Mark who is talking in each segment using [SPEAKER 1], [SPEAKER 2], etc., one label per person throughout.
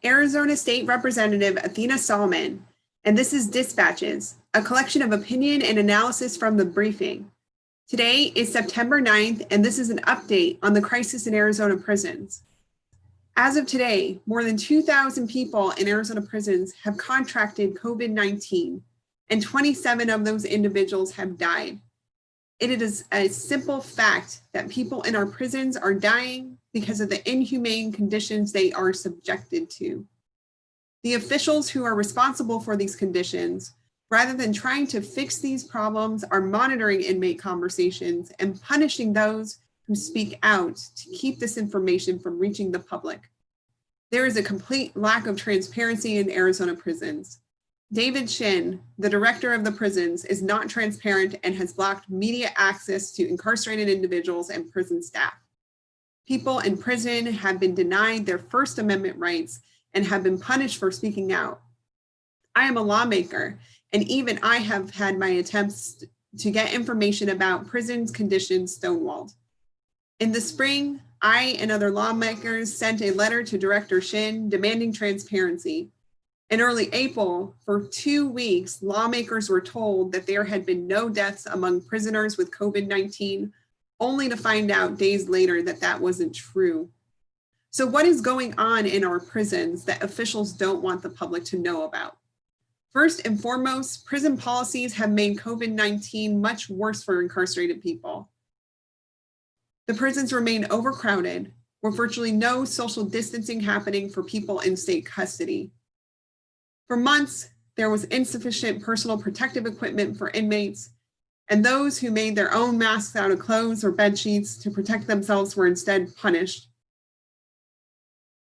[SPEAKER 1] Arizona State Representative Athena Solomon, and this is Dispatches, a collection of opinion and analysis from the briefing. Today is September 9th, and this is an update on the crisis in Arizona prisons. As of today, more than 2,000 people in Arizona prisons have contracted COVID-19, and 27 of those individuals have died. It is a simple fact that people in our prisons are dying because of the inhumane conditions they are subjected to. The officials who are responsible for these conditions, rather than trying to fix these problems, are monitoring inmate conversations and punishing those who speak out to keep this information from reaching the public. There is a complete lack of transparency in Arizona prisons. David Shin, the director of the prisons, is not transparent and has blocked media access to incarcerated individuals and prison staff. People in prison have been denied their First Amendment rights and have been punished for speaking out. I am a lawmaker, and even I have had my attempts to get information about prisons conditions stonewalled. In the spring, I and other lawmakers sent a letter to Director Shin demanding transparency. In early April, for 2 weeks, lawmakers were told that there had been no deaths among prisoners with COVID-19, only to find out days later that that wasn't true. So what is going on in our prisons that officials don't want the public to know about? First and foremost, prison policies have made COVID-19 much worse for incarcerated people. The prisons remain overcrowded, with virtually no social distancing happening for people in state custody. For months, there was insufficient personal protective equipment for inmates, and those who made their own masks out of clothes or bed sheets to protect themselves were instead punished.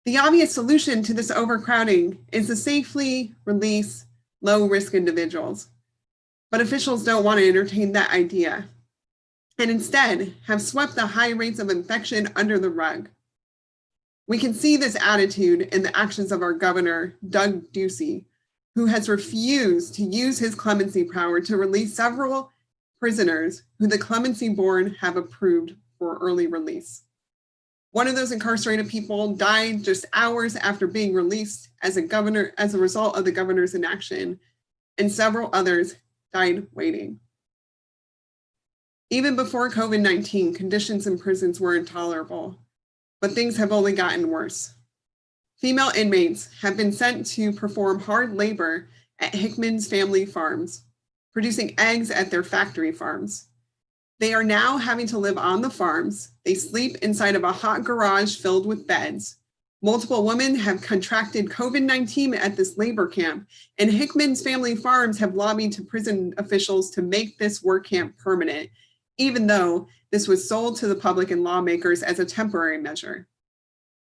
[SPEAKER 1] The obvious solution to this overcrowding is to safely release low-risk individuals, but officials don't want to entertain that idea, and instead have swept the high rates of infection under the rug. We can see this attitude in the actions of our governor, Doug Ducey, who has refused to use his clemency power to release several prisoners who the clemency board have approved for early release. One of those incarcerated people died just hours after being released as a result of the governor's inaction, and several others died waiting. Even before COVID-19, conditions in prisons were intolerable, but things have only gotten worse. Female inmates have been sent to perform hard labor at Hickman's family farms, producing eggs at their factory farms. They are now having to live on the farms. They sleep inside of a hot garage filled with beds. Multiple women have contracted COVID-19 at this labor camp, and Hickman's family farms have lobbied to prison officials to make this work camp permanent, even though this was sold to the public and lawmakers as a temporary measure.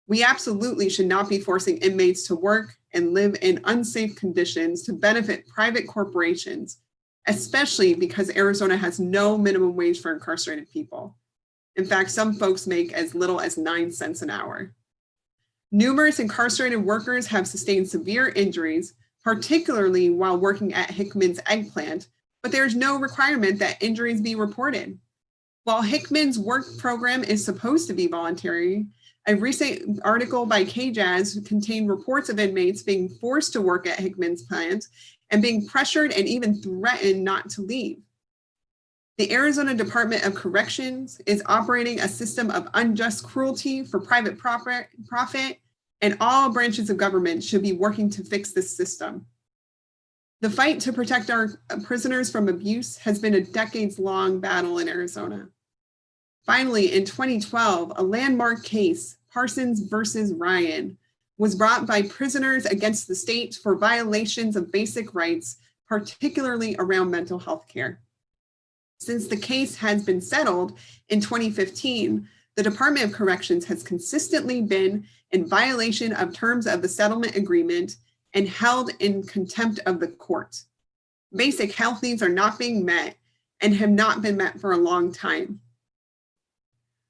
[SPEAKER 1] We absolutely should not be forcing inmates to work and live in unsafe conditions to benefit private corporations, especially because Arizona has no minimum wage for incarcerated people. In fact, some folks make as little as 9 cents an hour. Numerous incarcerated workers have sustained severe injuries, particularly while working at Hickman's egg plant, but there's no requirement that injuries be reported. While Hickman's work program is supposed to be voluntary, a recent article by KJAZ contained reports of inmates being forced to work at Hickman's plant and being pressured and even threatened not to leave. The Arizona Department of Corrections is operating a system of unjust cruelty for private profit, and all branches of government should be working to fix this system. The fight to protect our prisoners from abuse has been a decades-long battle in Arizona. Finally, in 2012, a landmark case, Parsons versus Ryan, was brought by prisoners against the state for violations of basic rights, particularly around mental health care. Since the case has been settled in 2015, the Department of Corrections has consistently been in violation of terms of the settlement agreement and held in contempt of the court. Basic health needs are not being met and have not been met for a long time.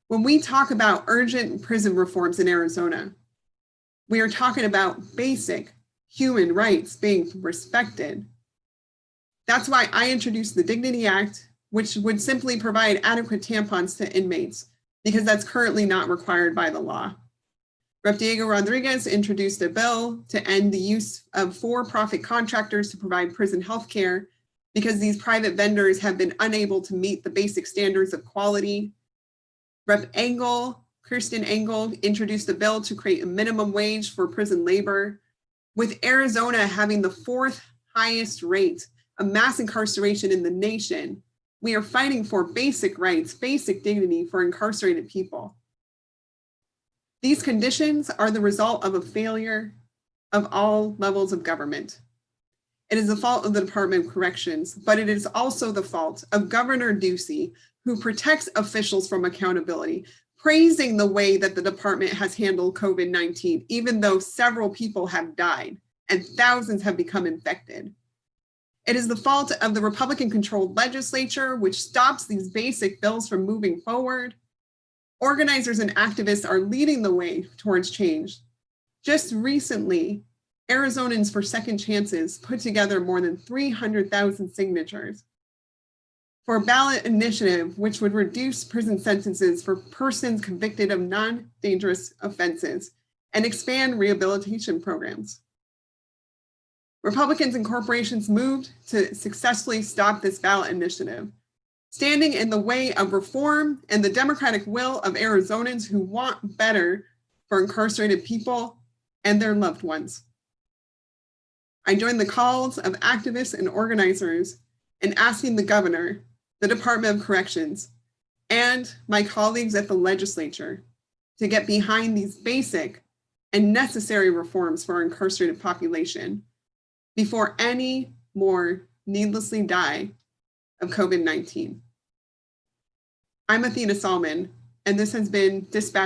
[SPEAKER 1] When we talk about urgent prison reforms in Arizona, we are talking about basic human rights being respected. That's why I introduced the Dignity Act, which would simply provide adequate tampons to inmates, because that's currently not required by the law. Rep. Diego Rodriguez introduced a bill to end the use of for-profit contractors to provide prison health care because these private vendors have been unable to meet the basic standards of quality. Rep. Kirsten Engel introduced a bill to create a minimum wage for prison labor. With Arizona having the fourth highest rate of mass incarceration in the nation, we are fighting for basic rights, basic dignity for incarcerated people. These conditions are the result of a failure of all levels of government. It is the fault of the Department of Corrections, but it is also the fault of Governor Ducey, who protects officials from accountability, praising the way that the department has handled COVID-19, even though several people have died and thousands have become infected. It is the fault of the Republican-controlled legislature, which stops these basic bills from moving forward. Organizers and activists are leading the way towards change. Just recently, Arizonans for Second Chances put together more than 300,000 signatures for a ballot initiative which would reduce prison sentences for persons convicted of non-dangerous offenses and expand rehabilitation programs. Republicans and corporations moved to successfully stop this ballot initiative, standing in the way of reform and the democratic will of Arizonans who want better for incarcerated people and their loved ones. I join the calls of activists and organizers in asking the governor, the Department of Corrections, and my colleagues at the legislature to get behind these basic and necessary reforms for our incarcerated population before any more needlessly die of COVID-19. I'm Athena Salman, and this has been Dispatch